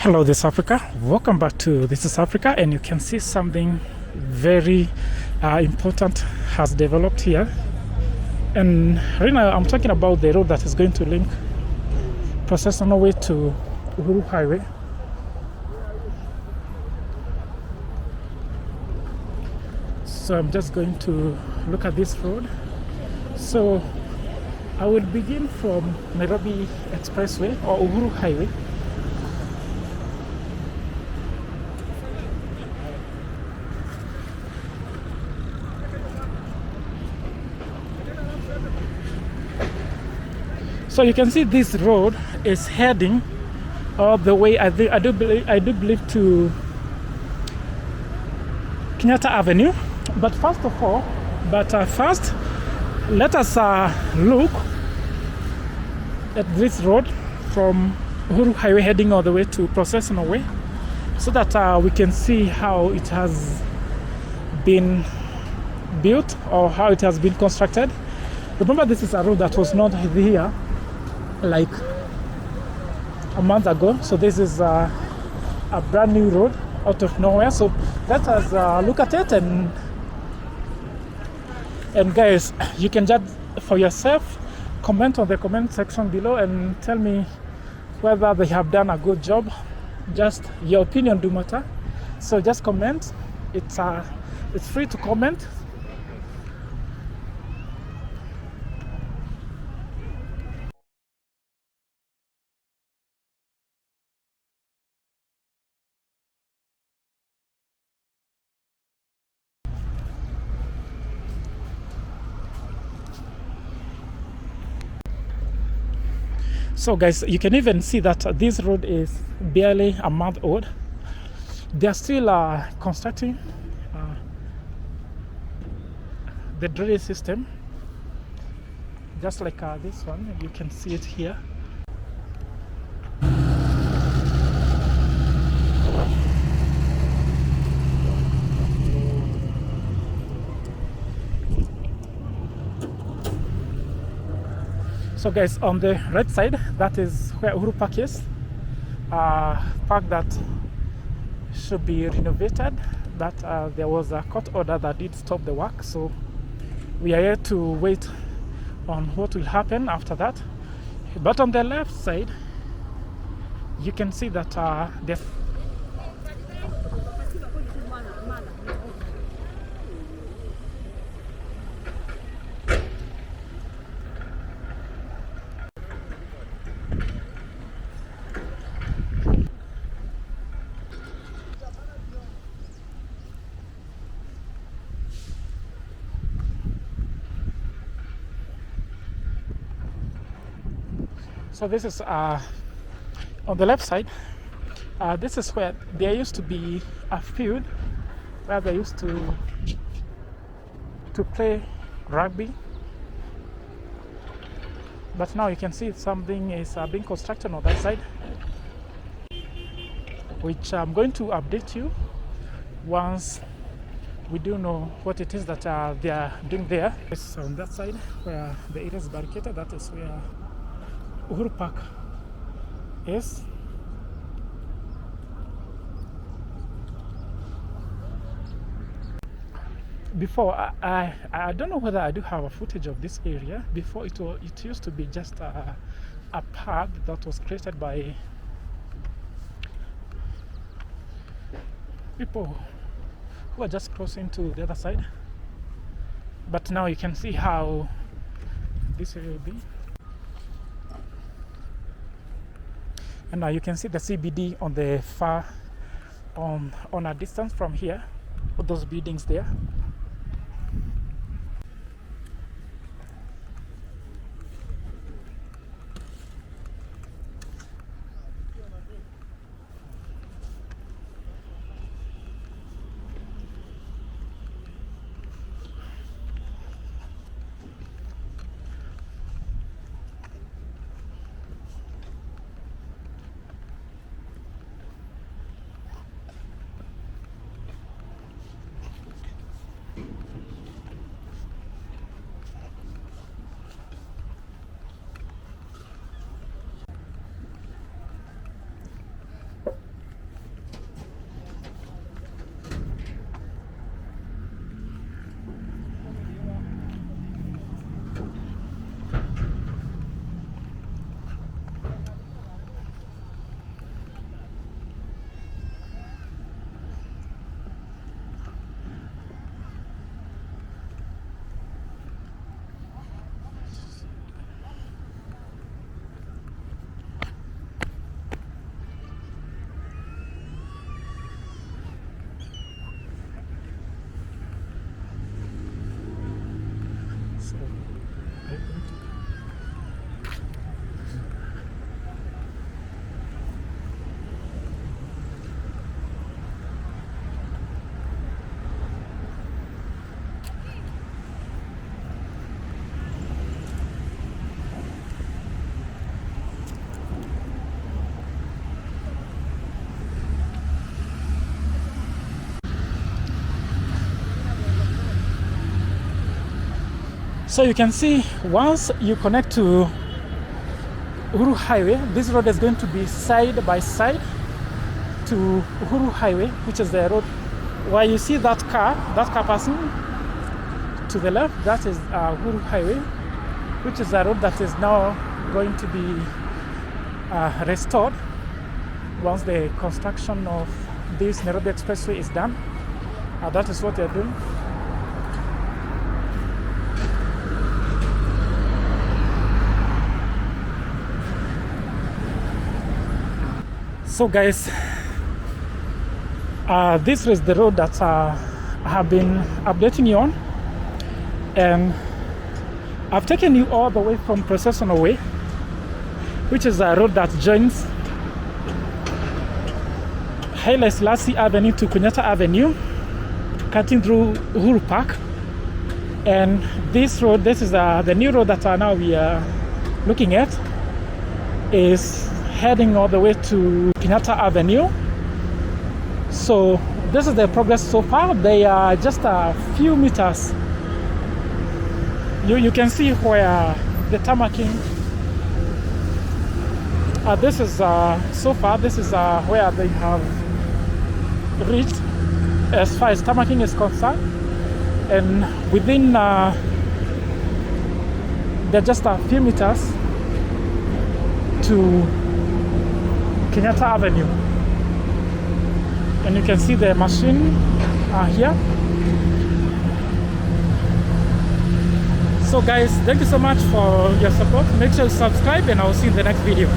Hello, this is Africa. Welcome back to This is Africa, and you can see something very important has developed here. And right now, I'm talking about the road that is going to link Processional Way to Uhuru Highway. So I'm just going to look at this road. So I will begin from Nairobi Expressway or Uhuru Highway. So you can see this road is heading all the way. I do believe to Kenyatta Avenue. But first, let us look at this road from Uhuru Highway heading all the way to Processional Way, so that we can see how it has been built or how it has been constructed. Remember, this is a road that was not here like a month ago, so this is a brand new road out of nowhere. So let us look at it, and guys, you can judge for yourself. Comment on the comment section below and tell me whether they have done a good job. Just your opinion do matter, so just comment. It's free to comment. So guys, you can even see that this road is barely a month old. They are still constructing the drainage system, just like this one. You can see it here. So guys, on the right side, that is where Uhuru Park is. Park that should be renovated, but there was a court order that did stop the work. So we are here to wait on what will happen after that. But on the left side, you can see that the So this is on the left side. This is where there used to be a field where they used to play rugby. But now you can see something is being constructed on that side, which I'm going to update you once we do know what it is that they are doing there. It's on that side where the area is barricaded. That is where Uhuru Park is. Before, I don't know whether I do have a footage of this area. Before, it used to be just a park that was created by people who are just crossing to the other side. But now you can see how this area will be. And now you can see the CBD on the far, on a distance from here, with those buildings there. So you can see once you connect to Uhuru Highway, this road is going to be side by side to Uhuru Highway, which is the road where you see that car passing to the left. That is Uhuru Highway, which is a road that is now going to be restored once the construction of this Nairobi Expressway is done. That is what they're doing. So guys, this is the road that I have been updating you on, and I've taken you all the way from Processional Way, which is a road that joins Haile Selassie Avenue to Kenyatta Avenue, cutting through Uhuru Park. And this road, this is the new road that now we are looking at, is heading all the way to Kenyatta Avenue. So this is the progress so far. They are just a few meters. You can see where the tarmacking. This is so far. This is where they have reached as far as tarmacking is concerned, and within they're just a few meters to Kenyatta Avenue, and you can see the machine here. So guys, thank you so much for your support. Make sure you subscribe, and I'll see you in the next video.